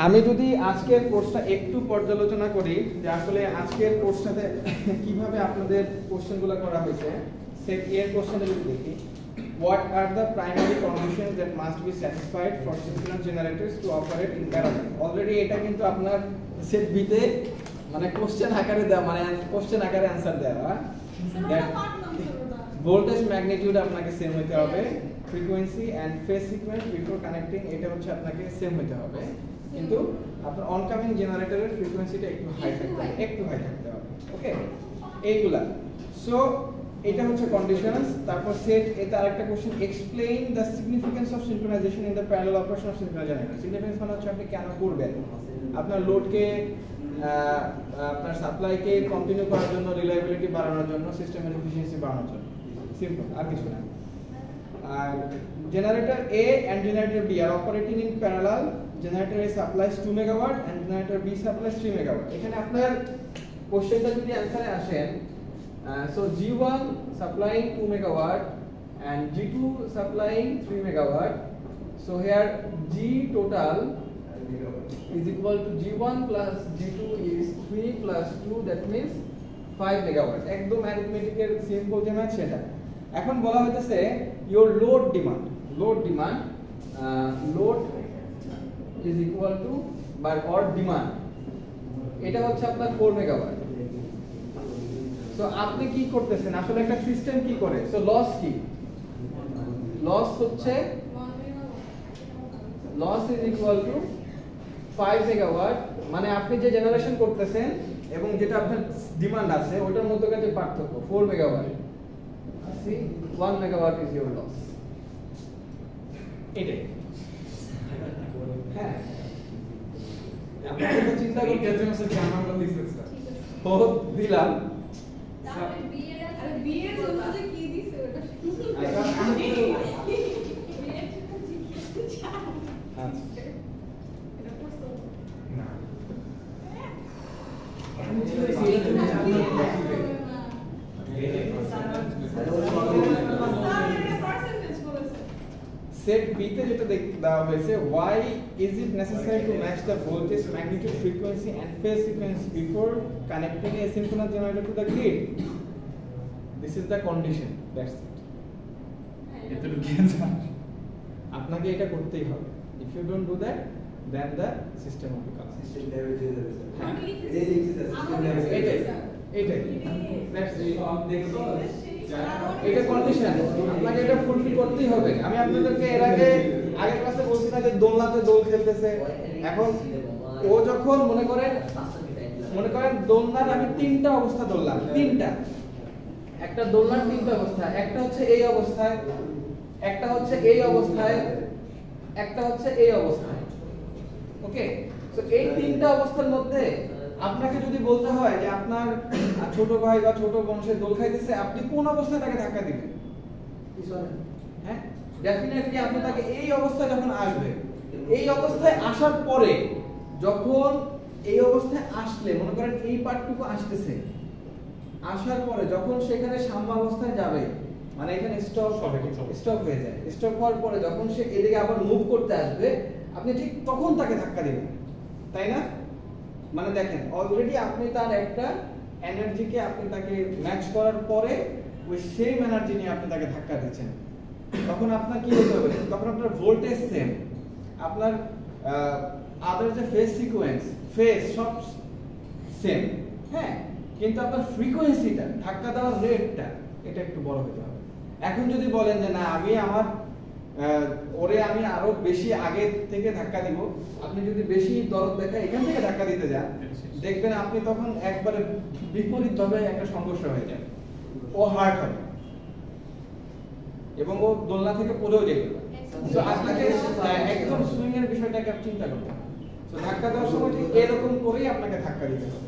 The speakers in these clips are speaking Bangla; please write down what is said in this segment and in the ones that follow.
আমি যদি আজকের কোর্সটা একটু পর্যালোচনা করি যে আসলে আজকের কোর্সটাতে কিভাবে আপনাদের কোশ্চেনগুলো করা হয়েছে, সেট এর কোশ্চেনটা যদি দেখি, what are the primary conditions that must be satisfied for synchronous generators to operate in parallel? Already এটা কিন্তু আপনার সেট বি তে মানে কোশ্চেন আকারে দেওয়া, মানে কোশ্চেন আকারে आंसर দেওয়া। ভোল্টেজ ম্যাগনিটিউড আপনাকে সেম হতে হবে, frequency and phase sequence before connecting এটা হচ্ছে আপনাকে সেম হতে হবে, কিন্তু আপনার অনকামিং জেনারেটরের ফ্রিকোয়েন্সিটা একটু হাই থাকতে হবে। ওকে, এইগুলা। সো এটা হচ্ছে কন্ডিশনস। তারপর সেট এটা আরেকটা question, explain the significance of synchronisation in the parallel operation of synchronous generator. Significance মানে হচ্ছে আপনি কেন করবেন, আপনার লোডকে আপনার সাপ্লাইকে কন্টিনিউ করার জন্য, রিলায়েবিলিটি বাড়ানোর জন্য, সিস্টেমের এফিশিয়েন্সি বাড়ানোর জন্য, সিম্পল, আর কিছু না। আর generator A and generator B are operating in parallel. Generator A supplies 2 megawatt and generator B supplies 3 megawatt. এখানে আপনার কোশ্চেনটা যদি অ্যানসারে আসেন, so G1 supplying 2 megawatt and G2 supplying 3 megawatt. So here G total is equal to G1 plus G2 is 3 plus 2, that means 5 megawatt. একদম অ্যারিথমেটিকের সিম্পল যে ম্যাথ সেটা। এখন বলা হইতেছে your load demand is equal to by or demand, এটা হচ্ছে আপনার 4 মেগাওয়াট। সো আপনি কি করতেছেন, আসলে একটা সিস্টেম কি করে, সো লস কি, লস হচ্ছে loss is equal to 5 megawatt, মানে আপনি যে জেনারেশন করতেছেন এবং যেটা আপনার ডিমান্ড আছে ওটার মধ্যে যে পার্থক্য 4 megawatt. See, 1 megawatt is your loss. এটাই। হ্যাঁ, আপনি তো চিন্তা করতে জন্য সে জানাটা দিছেন স্যার। ও দিলাম। তাহলে বি এর জন্য যে কি দিছে ওটা? আচ্ছা। এটা পড়ছো? না। সেট বি তে যেটা দেওয়া হয়েছে, why is it necessary to match the voltage, magnitude, frequency and phase sequence before connecting a synchronous generator to the grid? This is the condition, that's it. আপনাকে এটা করতেই হবে। If you don't do that, then the system will be collapse. System damage হয়ে যাবে স্যার। এটাই that's it. এটা কন্ডিশন, আপনাকে এটা ফুলফিল করতেই হবে। আমি আপনাদেরকে এর আগের ক্লাসে বলছি না যে দোলনাতে দোল খেলতেছে, এখন ও যখন মনে করেন দোলনার আমি তিনটা অবস্থা ধরলাম, তিনটা, একটা দোলনার তিনটা অবস্থা, একটা হচ্ছে এই অবস্থায়, একটা হচ্ছে এই অবস্থায়, একটা হচ্ছে এই অবস্থায়। ওকে, সো এই তিনটা অবস্থার মধ্যে আপনাকে যদি বলতে হয় যে আপনার ছোট ভাই বা ছোট বংশের দোল খাইতেছে, আপনি কোন অবস্থায় তাকে ধাক্কা দিবেন? হ্যাঁ, ডেফিনেটলি আপনি তাকে এই অবস্থায় যখন আসবে, এই অবস্থায় আসার পরে, যখন এই অবস্থায় আসলে মনে করেন এই পার্টটুকু আসতেছে, আসার পরে যখন সেখানে সাম্য অবস্থায় যাবে, মানে এখানে স্টপ হয়ে যায়, স্টপ হওয়ার পরে যখন সে এদিকে আবার মুভ করতে আসবে, আপনি ঠিক তখন তাকে ধাক্কা দিবেন, তাই না? মানে দেখেন, অলরেডি আপনি তার একটা এনার্জিকে আপনি তাকে ম্যাচ করার পরে ওই সেম এনার্জি নিয়ে আপনি তাকে ধাক্কা দিচ্ছেন, তখন আপনার কি হতে হবে, তখন আপনার ভোল্টেজ সেম, আপনার আদার যে ফেজ সিকোয়েন্স, ফেজ সব সেম, হ্যাঁ, কিন্তু আপনার ফ্রিকোয়েন্সিটা, ধাক্কা দেওয়ার রেটটা এটা একটু বড় হতে হবে। এখন যদি বলেন যে না আমি আমার ওরে আমি আরো বেশি আগে থেকে ধাক্কা দিব, আপনি যদি বেশি দরদ দেখায় এখান থেকে ধাক্কা দিতে যান, দেখবেন আপনি তখন একবারে বিপরীত ভাবে একটা সংঘর্ষ হয়ে যাবে, ও হার্ট হবে এবং ও দোলনা থেকে পড়েও যেতে পারে। তো আপনাকে একদম সুইং এর বিষয়টাকে চিন্তা করতে হবে। তো ধাক্কা দেওয়ার সময় ঠিক এরকম করেই আপনাকে ধাক্কা দিতে হবে,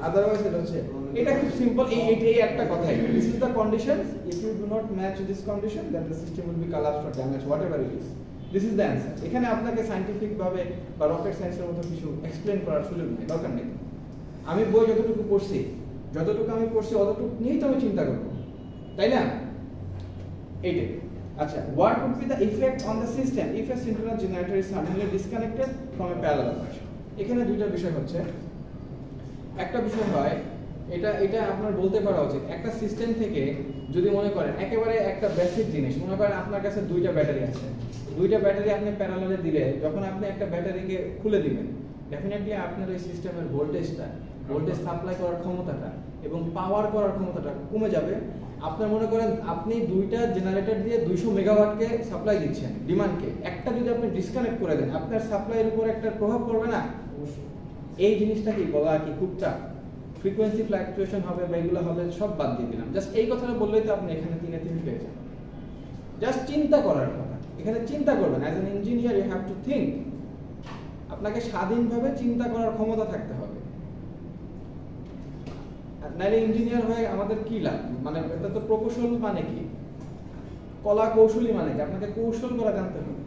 আদারওয়াইজ এটা হচ্ছে, এটা খুব সিম্পল। এই একটা কথাই, this is the condition, if you do not match this condition then the system will be collapsed or damaged, whatever it is. This is the answer. এখানে আপনাকে সায়েন্টিফিক ভাবে বা রকেট সায়েন্সের মতো কিছু এক্সপ্লেইন করার সুযোগ নেই, দরকার নেই। আমি বই যতটুকু পড়ছি অতটুকু নিয়েই তো আমি চিন্তা করব, তাই না? এইটাই। আচ্ছা, what would be the effect on the system if a synchronous generator is suddenly disconnected from a parallel connection? এখানে দুইটা বিষয় হচ্ছে। একটা বিষয় হয় এটা আপনার বলতে পারা উচিত, একটা সিস্টেম থেকে যদি মনে করেন একেবারে একটা বেসিক জিনিস, মনে করেন আপনার কাছে দুইটা ব্যাটারি আছে, দুইটা ব্যাটারি আপনি প্যারালালে দিলে যখন আপনি একটা ব্যাটারিকে খুলে দিবেন, ডেফিনেটলি আপনার ওই সিস্টেমের ভোল্টেজ সাপ্লাই করার ক্ষমতাটা এবং পাওয়ার করার ক্ষমতাটা কমে যাবে। আপনার মনে করেন আপনি দুইটা জেনারেটর দিয়ে 200 মেগাওয়াটকে সাপ্লাই দিচ্ছেন ডিমান্ডকে, একটা যদি আপনি ডিসকানেক্ট করে দেন আপনার সাপ্লাইয়ের উপর একটা প্রভাব পড়বে না? এই জিনিসটা কি বলা কি খুব চাপ, ফ্রিকোয়েন্সি ফ্লাকচুয়েশন হবে বা এগুলো হবে, সব বাদ দিয়ে দিলাম। জাস্ট এই কথাটা বললেই তো আপনি এখানে 3 পেয়ে যাবেন। জাস্ট চিন্তা করার কথা, এখানে চিন্তা করবেন। As an engineer you have to think, আপনাকে স্বাধীনভাবে চিন্তা করার ক্ষমতা থাকতে হবে। নাইলে ইঞ্জিনিয়ার হয়ে আমাদের কি লাভ? মানে এটা তো প্রকৌশল মানে কি, কলা কৌশলী মানে কি, আপনাকে কৌশল করা জানতে হবে,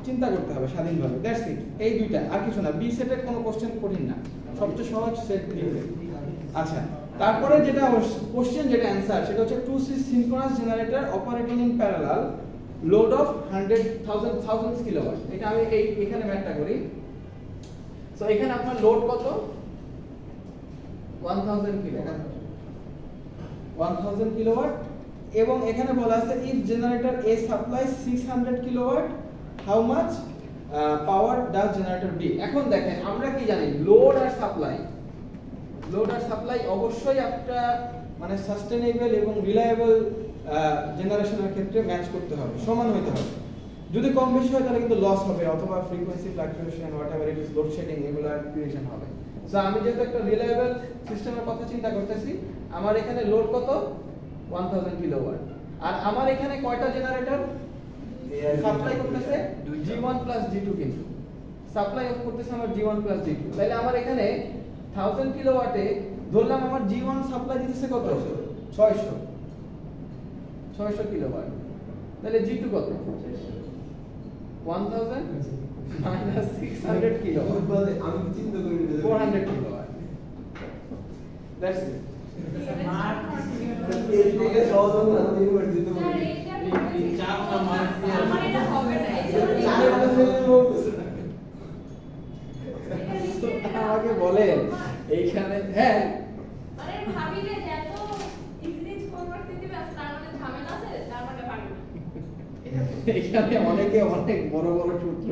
চিন্তা করতে হবে স্বাধীনভাবে। দ্যাটস ইট, এই দুইটা, আর কিছু না। বি সেটের কোনো কোশ্চেন কঠিন না, সবচেয়ে সহজ সেট দিয়ে। আচ্ছা, তারপরে যেটা কোশ্চেন, যেটা অ্যানসার, সেটা হচ্ছে 2 synchronous generator operating in parallel, load of 100,000 kilowatt. এটা আমি এখানে ম্যাথটা করি। সো এখানে আপনার লোড কত? 1000 কিলোওয়াট। এবং এখানে বলা আছে if generator A supply 600 kilowatt, how much power does generator B. এখন দেখেন আমরা কি জানি, লোড আর সাপ্লাই অবশ্যই একটা মানে সাস্টেনেবল এবং রিলায়েবল জেনারেশনের ক্ষেত্রে ম্যাচ করতে হবে, সমান হতে হবে। যদি কম বেশি হয় তাহলে কিন্তু লস হবে, অথবা frequency fluctuation, whatever it is, load shedding, এগুলো ক্রিয়েশন হবে। সো আমি যেহেতু একটা রিলায়েবল সিস্টেমের কথা চিন্তা করতেছি, আমার এখানে লোড কত? 1000 কিলোওয়াট। আর আমার এখানে কয়টা জেনারেটর সাপ্লাই করতেছে? G1 প্লাস G2, কিন্তু সাপ্লাই অফ করতেছে আমার G1 প্লাস G2। তাহলে আমার এখানে 1000 কিলোওয়াটে ধরলাম আমার G1 সাপ্লাই দিতেছে কত? 600 কিলোওয়াট। তাহলে G2 কত? 1000 মাইনাস 600 কিলোওয়াট, আমি চিন্তা করি 400 কিলোওয়াট। That's it. এর থেকে সহজ হবে না, আমি এবার দিতে পারি। চারটা মার্ক দিয়ে আমার এটা হবে না, আমাকে বলেন এইখানে। হ্যাঁ, মানে ভাবি যে এত ইজিলি কনভার্ট দিতে পারছ, তার মানে ঝামেলা আছে, তার মানে পারবে না। এখানে অনেকে অনেক বড় বড় সূত্র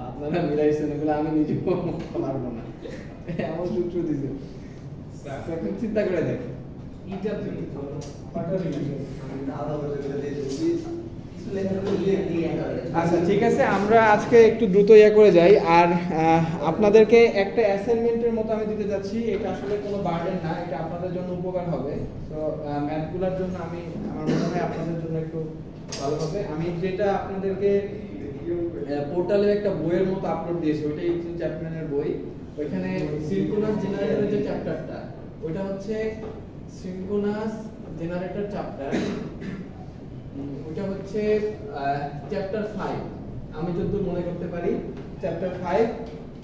আপনারা মিলাইছেন, এগুলো আমি নিজেও পারবো না, এমন সূত্র দিছে। চিন্তা করে দেখেন, আচ্ছা ঠিক আছে, আমরা আজকে একটু দ্রুত করে যাই। আর আপনাদেরকে একটা অ্যাসাইনমেন্টের মতো আমি দিতে যাচ্ছি। এটা আসলে কোনো বার্ডেন না, এটা আপনাদের জন্য উপকার হবে। তো ম্যাথগুলোর জন্য আমার মনে হয় আপনাদের জন্য একটু ভালো হবে। আমি যেটা আপনাদেরকে পোর্টালে একটা বইয়ের মতো আপলোড দিয়েছি, ওইটাই চ্যাপ্টারের বই। ওইখানে সিনক্রোনাস জেনারেটরের যে চ্যাপ্টারটা, ওইটা হচ্ছে সিনক্রোনাস জেনারেটর চ্যাপ্টার, ওইটা হচ্ছে চ্যাপ্টার 5, আমি যতদূর মনে করতে পারি চ্যাপ্টার 5।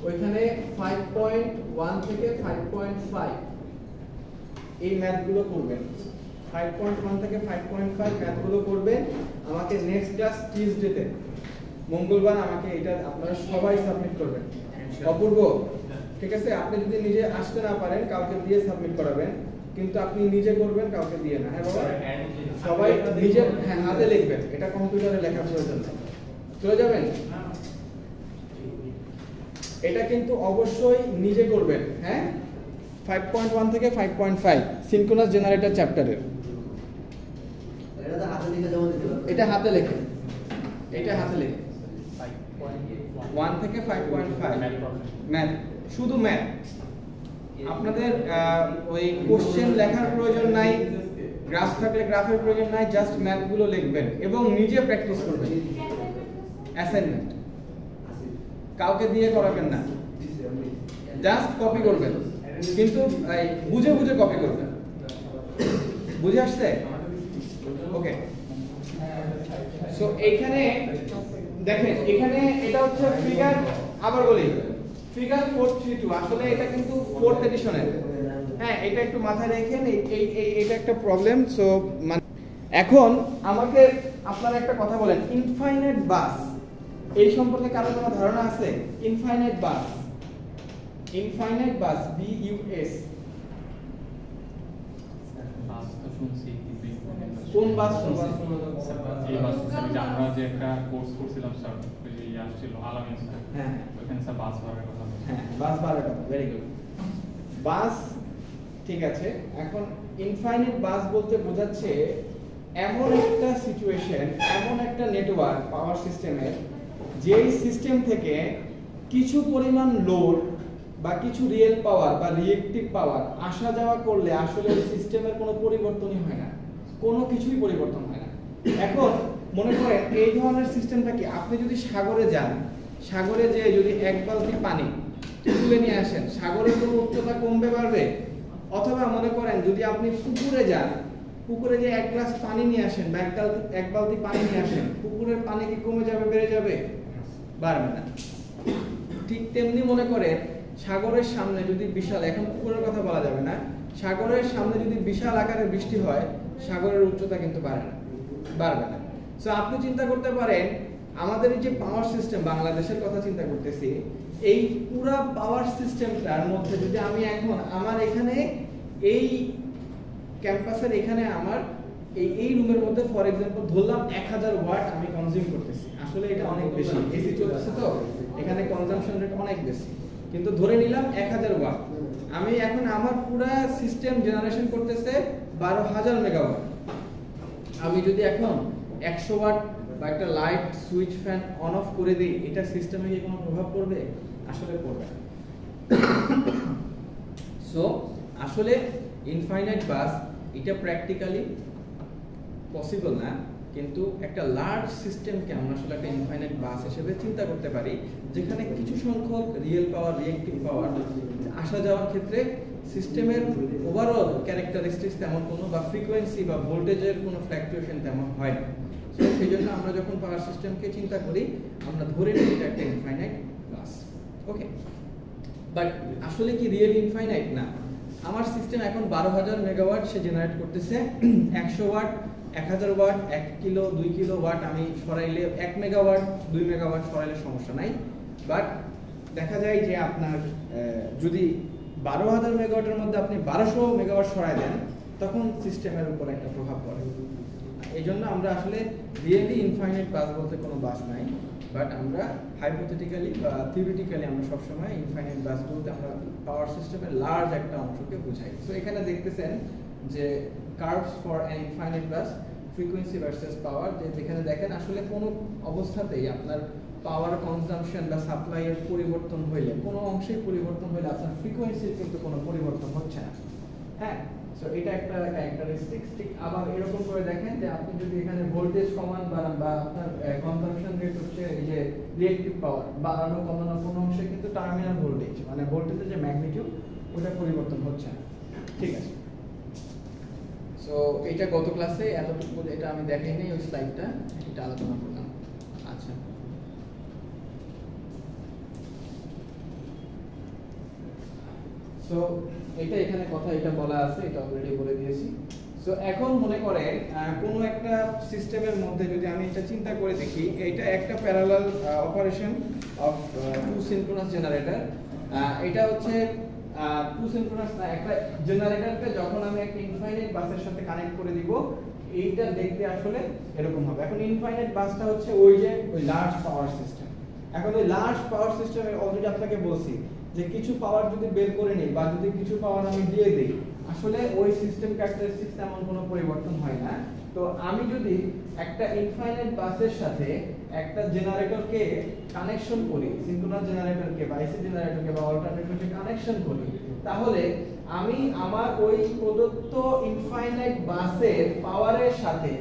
ওইখানে 5.1 থেকে 5.5 এই ম্যাথগুলো করবেন। 5.1 থেকে 5.5 ম্যাথগুলো করবেন। আমাকে নেক্সট ক্লাস টিউসডেতে, মঙ্গলবার, আমাকে এটা আপনারা সবাই সাবমিট করবেন। অপূর্ব, ঠিক আছে? আপনি যদি নিজে আসতে না পারেন, কাউকে দিয়ে সাবমিট করাবেন, কিন্তু আপনি নিজে করবেন, কাউকে দিয়ে না। হ্যাঁ বাবা, সবাই নিজে হাতে লিখবেন, এটা কম্পিউটারে লেখা প্রয়োজন নেই। চলে যাবেন, এটা কিন্তু অবশ্যই নিজে করবেন। হ্যাঁ, 5.1 থেকে 5.5 সিনক্রোনাস জেনারেটর চ্যাপ্টারের, এটা হাতে লেখে, এটা হাতে লেখে 1 থেকে 5.5 ম্যাথ, শুধু ম্যাথ। আপনাদের ওই কোশ্চেন লেখার প্রয়োজন নাই, গ্রাফ থাকলে গ্রাফের প্রয়োজন নাই, জাস্ট ম্যাথগুলো লিখবেন এবং নিজে প্র্যাকটিস করবেন। অ্যাসাইনমেন্ট কাউকে দিয়ে করাবেন না, জাস্ট কপি করবেন, কিন্তু বুঝে বুঝে কপি করবেন। বুঝে আসছে? ওকে। সো এইখানে দেখেন, এখানে এটা হচ্ছে ফিগার, আবার বলি ফিগার 432, আসলে এটা কিন্তু 4th এডিশনের। হ্যাঁ, এটা একটু মাথায় রাখেন, এটা একটা প্রবলেম। সো এখন আমাকে আপনারা একটা কথা বলেন, ইনফাইনাইট বাস এই সম্পর্কে কারো কোনো ধারণা আছে? ইনফাইনাইট বাস, ইনফাইনাইট বাস, BUS, বাস তো শুনছি কিন্তু কোন বাস শুনছি? এই বাস যে আমরা যে একটা কোর্স করছিলাম স্যার, ওই যে আসছিল আলামিন স্যার, হ্যাঁ ওখানে স্যার বাস ভাড়ার কথা বলছিল। হ্যাঁ, বাস ভাড়ার কথা, ভেরি গুড। বাস ঠিক আছে। এখন ইনফাইনাইট বাস বলতে বোঝাচ্ছে এমন একটা সিচুয়েশন, এমন একটা নেটওয়ার্ক পাওয়ার সিস্টেমের, যেই সিস্টেম থেকে কিছু পরিমাণ লোড বা কিছু রিয়েল পাওয়ার বা রিয়েক্টিভ পাওয়ার আসা যাওয়া করলে আসলে ওই সিস্টেমের কোনো পরিবর্তনই হয় না, কোনো কিছুই পরিবর্তন হয় না। এখন মনে করেন এই ধরনের সিস্টেমটা কি, আপনি যদি সাগরে যান, সাগরে যে যদি এক বালতি পানি তুলে নিয়ে আসেন, সাগরের কোনো উচ্চতা কমবে বাড়বে? অথবা মনে করেন যদি আপনি পুকুরে যান, পুকুরে যে এক গ্লাস পানি নিয়ে আসেন বা এক বালতি পানি নিয়ে আসেন, পুকুরের পানি কি কমে যাবে, বেড়ে যাবে? বাড়বে না। ঠিক তেমনি মনে করেন সাগরের সামনে যদি বিশাল, এখন পুকুরের কথা বলা যাবে না, সাগরের সামনে যদি বিশাল আকারের বৃষ্টি হয়, সাগরের উচ্চতা কিন্তু বাড়বে না। সো আপনি চিন্তা করতে পারেন আমাদের এই যে পাওয়ার সিস্টেম, বাংলাদেশের কথা চিন্তা করতেছি, এই পুরো পাওয়ার সিস্টেমটার মধ্যে যদি আমি এখন আমার এখানে এই ক্যাম্পাসের এখানে আমার এই রুমের মধ্যে ফর এক্সাম্পল ধরলাম 1000 ওয়াট আমি কনজিউম করতেছি, আসলে এটা অনেক বেশি, এসি চলতেছে তো এখানে কনজাম্পশন রেট অনেক বেশি, কিন্তু ধরে নিলাম 1000 ওয়াট। আমি এখন আমার পুরো সিস্টেম জেনারেশন করতেছে 12000 মেগাওয়াট। আমি যদি এখন 100 ওয়াট বা একটা light switch fan on of করে দিই, এটা সিস্টেমে কি কোনো প্রভাব পড়বে? আসলে পড়বে না। সো আসলে ইনফাইনাইট বাস এটা প্র্যাকটিক্যালি পসিবল না, কিন্তু একটা লার্জ সিস্টেমকে আমরা আসলে একটা ইনফাইনাইট বাস হিসেবে চিন্তা করতে পারি, যেখানে কিছু সংখ্যক রিয়েল পাওয়ার, রিয়েক্টিভ পাওয়ার আসা যাওয়ার ক্ষেত্রে সিস্টেমের ওভারঅল ক্যারেক্টারিস্টিক্স তেমন কোনো বা ফ্রিকোয়েন্সি বা ভোল্টেজের কোনো ফ্ল্যাকচুয়েশন তেমন হয় না। সো সেই জন্য আমরা যখন পাওয়ার সিস্টেমকে চিন্তা করি, আমরা ধরে নিই এটা একটা ইনফাইনাইট বাস। ওকে, বাট আসলে কি রিয়েল ইনফাইনাইট না? আমার সিস্টেম এখন 12000 মেগাওয়াট সে জেনারেট করতেছে, 100 watt, 1000 watt, 1 kilo 2 kilo watt আমি সরাইলে, 1 মেগাওয়াট 2 মেগাওয়াট সরাইলে সমস্যা নাই। বাট দেখা যায় যে আপনার যদি 12000 মেগাওয়াটের মধ্যে আপনি 1200 মেগাওয়াট সরাই দেন, তখন সিস্টেমের উপর একটা প্রভাব পড়ে। এই জন্য আমরা আসলে রিয়েলি ইনফাইনাইট বাস বলতে কোনো বাস নাই, বাট আমরা হাইপোথেটিক্যালি বা থিওরিটিক্যালি আমরা সবসময় ইনফাইনাইট বাস বলতে আমরা পাওয়ার সিস্টেমের লার্জ একটা অংশকে বোঝাই। সো এখানে দেখতেছেন যে curves for an infinite bus, frequency versus power, যেখানে দেখেন আসলে কোনো অবস্থাতেই আপনার পাওয়ার কনজাম্পশন বা সাপ্লাইয়ের পরিবর্তন হইলে, কোনো অংশের পরিবর্তন হইলে আপনার ফ্রিকোয়েন্সির কিন্তু কোনো পরিবর্তন হচ্ছে না। হ্যাঁ, সো এটা একটা ক্যারেক্টারিস্টিক্স। ঠিক আবার এরকম করে দেখেন যে আপনি যদি এখানে ভোল্টেজ কমান বাড়ান বা আপনার কনজাম্পশন রেট হচ্ছে এই যে রিয়েক্টিভ পাওয়ার বাড়ানো কমানো, কোনো অংশে কিন্তু টার্মিনাল ভোল্টেজ মানে ভোল্টেজের যে ম্যাগনিটিউড ওটা পরিবর্তন হচ্ছে না। ঠিক আছে, সো এটা গত ক্লাসে এতটুকু, এটা আমি দেখাইনি ওই স্লাইডটা, এটা আলোচনা করলাম। আচ্ছা, সো এটা এখানে কথা এটা বলা আছে, এটা অলরেডি বলে দিয়েছি। সো এখন মনে করেন কোনো একটা সিস্টেমের মধ্যে যদি আমি এটা চিন্তা করে দেখি, এটা একটা parallel operation of two synchronous generator. এটা হচ্ছে টু সিনক্রোনাস না, একটা জেনারেটরকে যখন আমি একটা ইনফাইনাইট বাসের সাথে কানেক্ট করে দিব, এইটা দেখতে আসলে এরকম হবে। এখন ইনফাইনাইট বাসটা হচ্ছে ওই যে ওই লার্জ পাওয়ার সিস্টেম। এখন ওই লার্জ পাওয়ার সিস্টেমে অলরেডি আপনাকে বলছি যে কিছু পাওয়ার যদি বের করে নিই বা যদি কিছু পাওয়ার আমি দিয়ে দিই, আসলে ওই সিস্টেম ক্যারেক্টারিস্টিক্স তেমন কোনো পরিবর্তন হয় না। তো আমি যদি একটা ইনফাইনাইট বাসের সাথে একটা জেনারেটরকে কানেকশন করি, সিনক্রোনাস জেনারেটরকে বা এসি জেনারেটরকে বা অল্টারনেটরকে কানেকশন করি, তাহলে আমি আমার ওই প্রদত্ত ইনফাইনাইট বাসের পাওয়ারের সাথে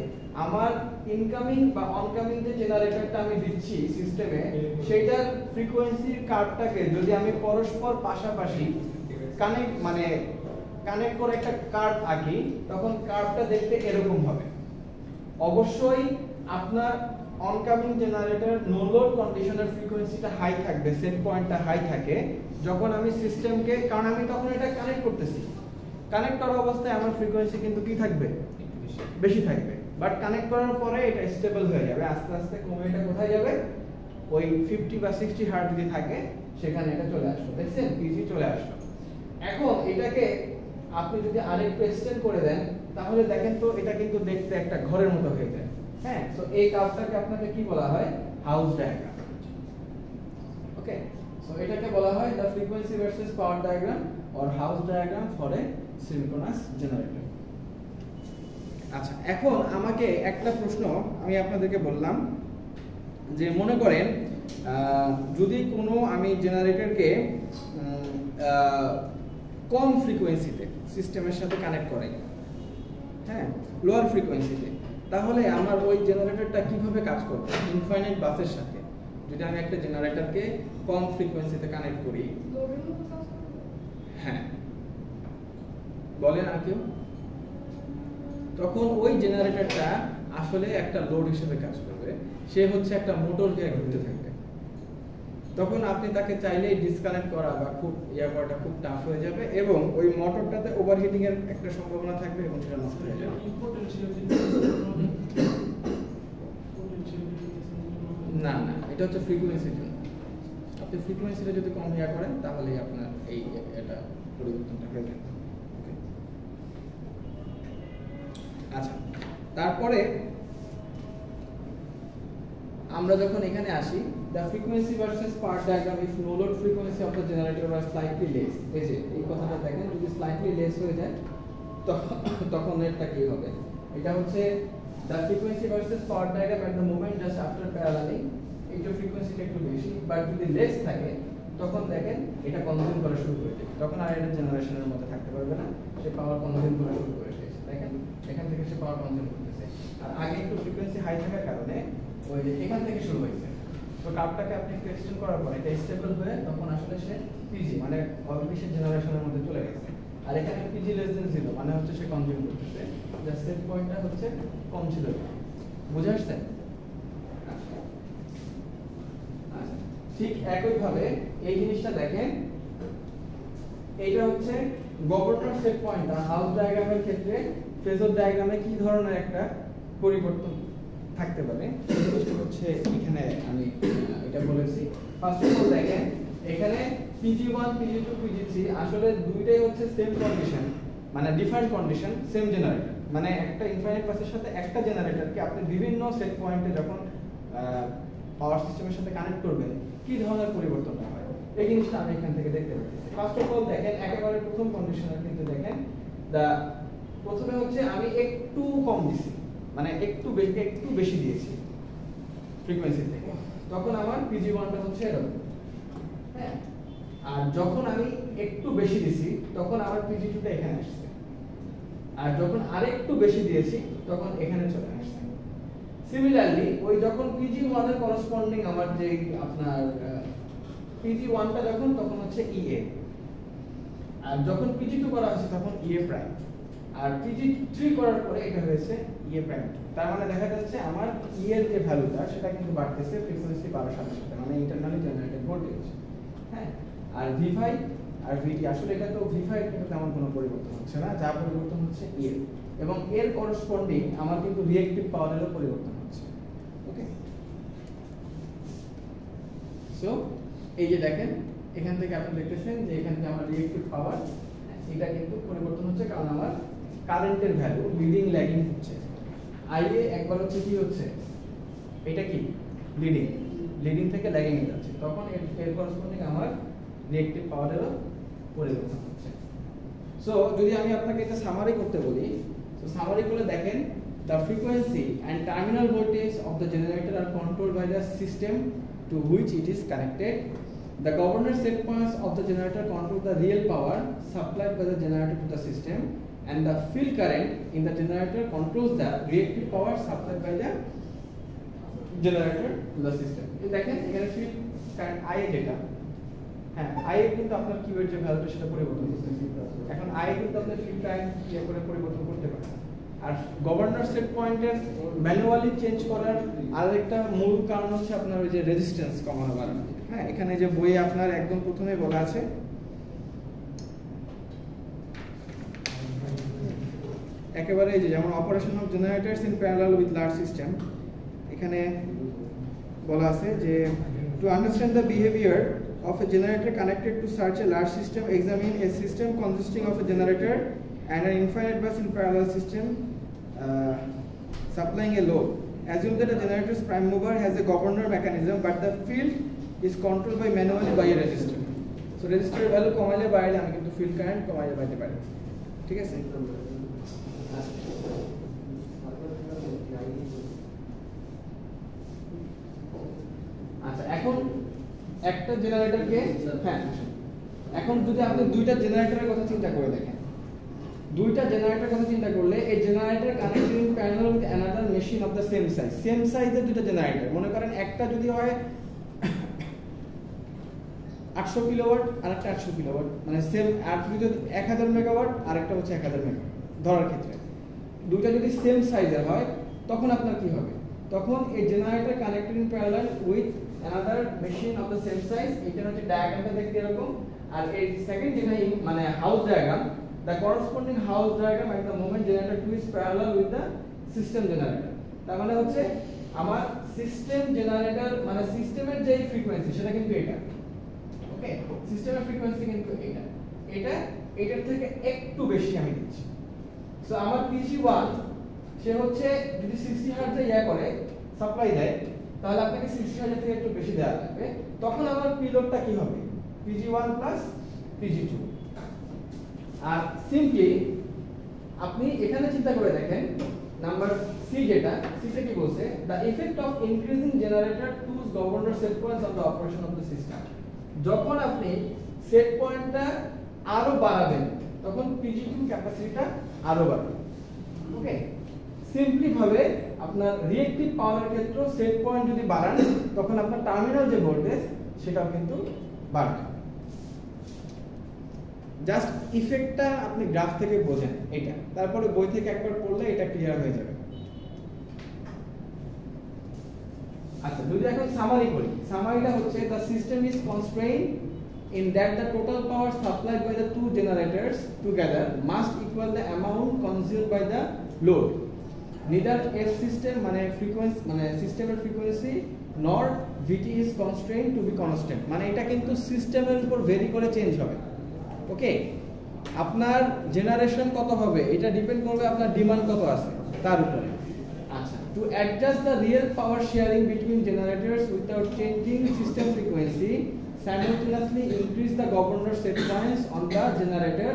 আমার ইনকামিং বা অনকামিং যে জেনারেটরটা আমি দিচ্ছি সিস্টেমে, সেটার ফ্রিকোয়েন্সির কার্ভটাকে যদি আমি পরস্পর পাশাপাশি কানেক্ট করে একটা কার্ভ আঁকি, তখন কার্ভটা দেখতে এরকম হবে। অবশ্যই আপনার অনকামিং জেনারেটর নো লোড কন্ডিশনের ফ্রিকোয়েন্সিটা হাই থাকবে, সেট পয়েন্টটা হাই থাকে যখন আমি সিস্টেমকে, কারণ আমি তখন এটা কানেক্ট করতেছি, কানেক্ট করা অবস্থায় আমার ফ্রিকোয়েন্সি কিন্তু কি থাকবে, বেশি থাকবে। বাট কানেক্ট করার পরে এটা স্টেবল হয়ে যাবে, আস্তে আস্তে কমে এটা কোথায় যাবে, ওই 50 বা 60 হার্টজ যদি থাকে সেখানে এটা চলে আসলো। দেখছেন পিজি চলে আসলো। এখন এটাকে আপনি যদি আরেকটু এক্সটেন্ড করে দেন তাহলে দেখেন তো এটা কিন্তু দেখতে একটা ঘরের মতো হয়ে যায়। হ্যাঁ, সো এই কার্ভটাকে আপনাকে কি বলা হয়, হাউস ডায়াগ্রাম। ওকে, সো এটাকে বলা হয় the frequency versus power diagram or house diagram for a synchronous generator. আচ্ছা, এখন আমাকে একটা প্রশ্ন আমি আপনাদেরকে বললাম যে মনে করেন যদি কোনো আমি জেনারেটরকে কম ফ্রিকোয়েন্সিতে সিস্টেমের সাথে কানেক্ট করাই, হ্যাঁ, লোয়ার ফ্রিকোয়েন্সিতে, তাহলে আমার ওই জেনারেটরটা কিভাবে কাজ করবে ইনফাইনাইট বাসের সাথে? যদি আমি একটা জেনারেটরকে কম ফ্রিকোয়েন্সিতে কানেক্ট করি, হ্যাঁ বলেন আর কেউ, তখন ওই জেনারেটরটা আসলে একটা লোড হিসেবে কাজ করবে। সে হচ্ছে একটা মোটরকে ঘুরতে থাকবে। তখন আপনি তাকে চাইলেই ডিসকানেক্ট করা বা খুব করাটা খুব টাফ হয়ে যাবে এবং ওই মোটরটাতে ওভারহিটিং এর একটা সম্ভাবনা থাকবে এবং সেটা নষ্ট হয়ে যাবে। না না, এটা হচ্ছে ফ্রিকোয়েন্সির জন্য। আপনি ফ্রিকোয়েন্সিটা যদি কম করেন তাহলে আপনার এই এটা পরিবর্তনটা হয়ে যাবে। আচ্ছা, তারপরে আমরা যখন এখানে আসি, the frequency versus part diagram if no load frequency of the generator was slightly less, এই যে এই কথাটা দেখেন, যদি slightly less হয়ে যায় তখন এটা কি হবে, এটা হচ্ছে the frequency versus part diagram at the moment just after paralleling, এইটা ফ্রিকোয়েন্সিটা একটু বেশি, বাট যদি লেস থাকে তখন দেখেন এটা কনজিউম করা শুরু করে দেবে, তখন আর এটা জেনারেশনের মধ্যে থাকতে পারবে না, সে পাওয়ার কনজিউম করা শুরু করে দিয়েছে। দেখেন এখান থেকে সে পাওয়ার কনজিউম করতেছে, আর আগে একটু ফ্রিকোয়েন্সি হাই থাকার কারণে ওই যে এখান থেকে শুরু হয়েছে। তো কার্ভটাকে আপনি একটু এক্সটেন্ড করার পর এটা স্টেবল হয়ে তখন আসলে সে পিজি মানে অলরেডি সে জেনারেশনের মধ্যে চলে গেছে। আর এখানে পিজি লেস দেন 0 মানে হচ্ছে সে কনজিউম করতেছে, জাস্ট সেট পয়েন্টটা হচ্ছে কম ছিল। বুঝে আসছে? ঠিক একই ভাবে এই জিনিসটা দেখেন, এইটা হচ্ছে গভর্নর সেট পয়েন্ট আর হাউস ডায়াগ্রামের ক্ষেত্রে ফেজর ডায়াগ্রামে কি ধরনের একটা পরিবর্তন থাকতে পারে সেটা হচ্ছে এখানে আমি এটা বলেছি। ফার্স্ট অফ অল দেখেন এখানে PG1 PG2 PG3 আসলে দুইটাই হচ্ছে সেম কন্ডিশন, মানে ডিফারেন্ট কন্ডিশন, সেম জেনারেটর। মানে একটা ইনফাইনাইট বাসের সাথে একটা জেনারেটরকে আপনি বিভিন্ন সেট পয়েন্টে যখন পাওয়ার সিস্টেমের সাথে কানেক্ট করবেন কি ধরনের পরিবর্তনটা হয় এই জিনিসটা আমি এখান থেকে দেখতে পাচ্ছি। ফার্স্ট অফ অল দেখেন একেবারে প্রথম কন্ডিশনে কিন্তু দেখেন প্রথমে হচ্ছে আমি একটু কম দিছি, মানে একটু বেশি দিয়েছি ফ্রিকোয়েন্সি থেকে, তখন আমার PG1টা হচ্ছে এরকম, হ্যাঁ। আর যখন আমি একটু বেশি দিছি তখন আমার PG2টা এখানে আসছে, আর যখন আরেকটু বেশি দিয়েছি তখন এখানে চলে আসছে। সিমিলারলি ওই যখন PG1 এর করসপন্ডিং আমার যে আপনার PG1টা যখন তখন হচ্ছে EA, আর যখন PG2 করা হচ্ছে তখন EA প্রাইম, আর PG3 করার পরে এটা হয়েছে EA প্রাইম। তার মানে দেখা যাচ্ছে আমার E এর যে ভ্যালুটা সেটা কিন্তু বাড়তেছে ফ্রিকোয়েন্সি বাড়ার সাথে সাথে, মানে ইন্টারনালি জেনারেটেড ভোল্টেজ, হ্যাঁ। আর V5 আর VT আসলে এটা তো V5 কিন্তু তেমন কোনো পরিবর্তন হচ্ছে না, যা পরিবর্তন হচ্ছে E এর, এবং এর করসপন্ডিং আমার কিন্তু রিঅ্যাকটিভ পাওয়ারেরও পরিবর্তন হচ্ছে। ওকে, সো এই যে দেখেন এখান থেকে আপনি দেখতেছেন যে এখান থেকে আমার রিঅ্যাকটিভ পাওয়ার এটা কিন্তু পরিবর্তন হচ্ছে, কারণ আমার কারেন্টের ভ্যালু লিডিং ল্যাগিং হচ্ছে। IA একবার হচ্ছে কি হচ্ছে, এটা কি লিডিং থেকে ল্যাগিং এ যাচ্ছে, তখন এর করসপন্ডিং আমার রিঅ্যাকটিভ পাওয়ারেরও পরিবর্তন হচ্ছে। সো যদি আমি আপনাকে এটা সামারি করতে বলি, তো সামারি করে দেখেন the frequency and terminal voltage of the generator are controlled by the system to which it is connected. The governor set points of the generator control the real power supplied by the generator to the system, and the field current in the generator controls the reactive power supplied by the generator to the system. দেখেন এখানে ফিল্ড কারেন্ট IA যেটা, হ্যাঁ IA কিন্তু আপনার কিউ এর যে ভ্যালুটা সেটা পরিবর্তন করতেছে। এখন IA কিন্তু আপনি ফিল্ড কারেন্ট ইয়ে করে পরিবর্তন করতে পারেন। আর গভর্নর সেট পয়েন্টের ম্যানুয়ালি চেঞ্জ করার আরেকটা মূল কারণ হচ্ছে আপনার ওই যে রেজিস্ট্যান্স কমানো বাড়ানো। হ্যাঁ, এখানে যে বইয়ে আপনার একদম প্রথমে বলা আছে একেবারে এই যে যেমন operation of জেনারেটরস in parallel with large system, এখানে বলা আছে যে to understand the behaviour of a generator connected to such a large system, examine a system consisting of a generator and an infinite bus in parallel system supplying a load. Assume that a generator's prime mover has a governor mechanism, but the field is controlled by manually by a resistor. So resistor value কমাইলে বাইরে আমি কিন্তু field current কমাইলে বাইতে পারি, ঠিক আছে? আচ্ছা, এখন একটা জেনারেটরকে, হ্যাঁ এখন যদি আপনি দুইটা জেনারেটরের কথা চিন্তা করে দেখেন, দুইটা জেনারেটরের কথা চিন্তা করলে এই generator connected in parallel with another machine of the same size, same সাইজের দুইটা জেনারেটর, মনে করেন একটা যদি হয় 800 কিলোওয়াট আর একটা 800 কিলোওয়াট, মানে সেম, আর যদি 1000 মেগাওয়াট আর একটা হচ্ছে 1000 মেগাওয়াট ধরার ক্ষেত্রে দুইটা যদি সেম সাইজের হয় তখন আপনার কি হবে? তখন এই generator connected in parallel with another machine of the same size, এটা হচ্ছে ডায়াগ্রামটা দেখতে এরকম, আর এই সেকেন্ড যেটা মানে house diagram, the corresponding house diagram at the moment generator 2 is parallel with the system generator, তার মানে হচ্ছে আমার সিস্টেম জেনারেটর মানে সিস্টেমের যে ফ্রিকোয়েন্সি সেটা কিন্তু এটা, ওকে, সিস্টেমের ফ্রিকোয়েন্সি কিন্তু এটার থেকে একটু বেশি আমি দিচ্ছি। সো আমার PG1 সে হচ্ছে যদি 60 হার্টজ এ করে সাপ্লাই দেয় তাহলে আপনাকে 60,000 থেকে একটু বেশি দেওয়া লাগবে, তখন আমার পিলোডটা কি হবে? PG1 plus PG2। আর সিম্পলি আপনি এখানে চিন্তা করে দেখেন নাম্বার সি, যেটা সিতে কি বলছে, the effect of increasing generator টুজ governor set points on the operation of the system. যখন আপনি সেট পয়েন্টটা আরো বাড়াবেন তখন PG2 ক্যাপাসিটিটা আরো বাড়বে, ওকে। সিম্পলি ভাবে আপনার রিঅ্যাক্টিভ পাওয়ারের ক্ষেত্রে সেট পয়েন্ট যদি বাড়ান তখন আপনার টার্মিনাল যে ভোল্টেজ সেটাও কিন্তু বাড়বে। জাস্ট ইফেক্টটা আপনি গ্রাফ থেকে বোঝেন এটা, তারপরে বই থেকে একবার পড়লে এটা ক্লিয়ার হয়ে যাবে। আচ্ছা, যদি এখন সামারি করি, সামারিটা হচ্ছে the system is constrained in that the total power supplied by the two generators together must equal the amount consumed by the load. Neither F system মানে frequency মানে সিস্টেমের frequency nor VT is constrained to be constant, মানে এটা কিন্তু সিস্টেমের উপর ভেরি করে চেঞ্জ হবে, ওকে। আপনার জেনারেশন কত হবে এটা ডিপেন্ড করবে আপনার ডিমান্ড কত আছে তার উপরে। আচ্ছা, to adjust the real power sharing between generators without changing system frequency, simultaneously increase the governor set points on the generator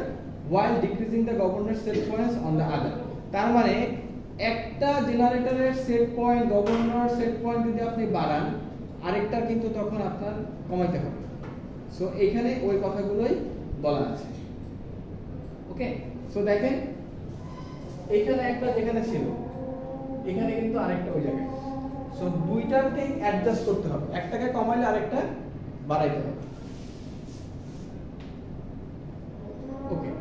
while decreasing the governor set points on the other। তার মানে একটা জেনারেটরের set point governor set point যদি আপনি বাড়ান আরেকটা কিন্তু তখন আপনার কমাইতে হবে। সো এখানে ওই কথাগুলোই বলা আছে, ওকে। সো দেখেন এখানে একটা যেখানে ছিল এখানে কিন্তু আরেকটা ওই জায়গায়, সো দুইটাকে অ্যাডজাস্ট করতে হবে, একটাকে কমাইলে আরেকটা বাড়াইতে হবে, okay.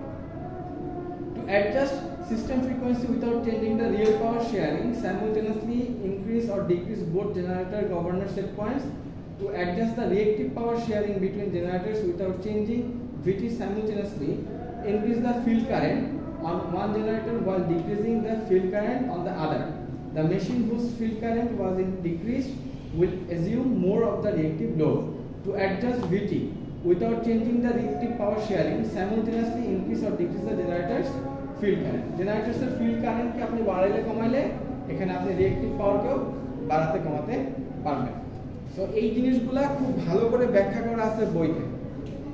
To adjust system frequency without changing the real power sharing, simultaneously increase or decrease both generator governor set points. To adjust the reactive power sharing between generators without changing VT, simultaneously increase the field current on one generator while decreasing the field current on the other. The machine whose field current was decreased will assume more of the reactive load. To adjust VT without changing the reactive power sharing, simultaneously increase or decrease the generators field current, জেনারেটরসের ফিল্ড কারেন্টকে আপনি বাড়াইলে কমাইলে এখানে আপনি রিঅ্যাক্টিভ পাওয়ারকেও বাড়াতে কমাতে পারবেন। সো এই জিনিসগুলা খুব ভালো করে ব্যাখ্যা করা আছে বইতে,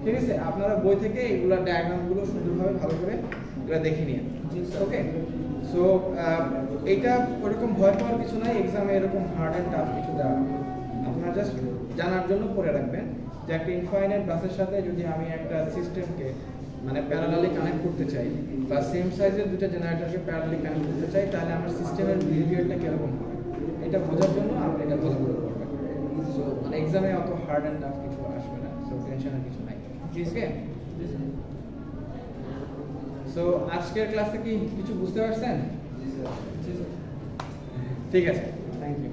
ঠিক আছে? আপনারা বই থেকে এগুলা ডায়াগ্রামগুলো সুন্দরভাবে ভালো করে এগুলা দেখে নিন, ওকে। সো এটা ওরকম ভয় পাওয়ার কিছু নাই, এক্সামে এরকম হার্ড অ্যান্ড টাফ কিছু দেওয়া হবে, আপনারা জাস্ট জানার জন্য পড়ে রাখবেন যে একটা ইনফাইনাইট বাসের সাথে যদি আমি একটা সিস্টেমকে মানে প্যারালালি কানেক্ট করতে চাই বা সেম সাইজের দুটো জেনারেটরকে প্যারালালি কানেক্ট করতে চাই তাহলে আমার সিস্টেমের বিহেভিয়ারটা কিরকম হবে এটা বোঝার জন্য আপনি এটা ভালো করে পড়বেন। সো মানে এক্সামে অত হার্ড অ্যান্ড টাফ কিছু আসবে না, সো টেনশনের কিছু নাই, ঠিক আছে? সো আজকের ক্লাসে কি কিছু বুঝতে পারছেন? ঠিক আছে, থ্যাংক ইউ।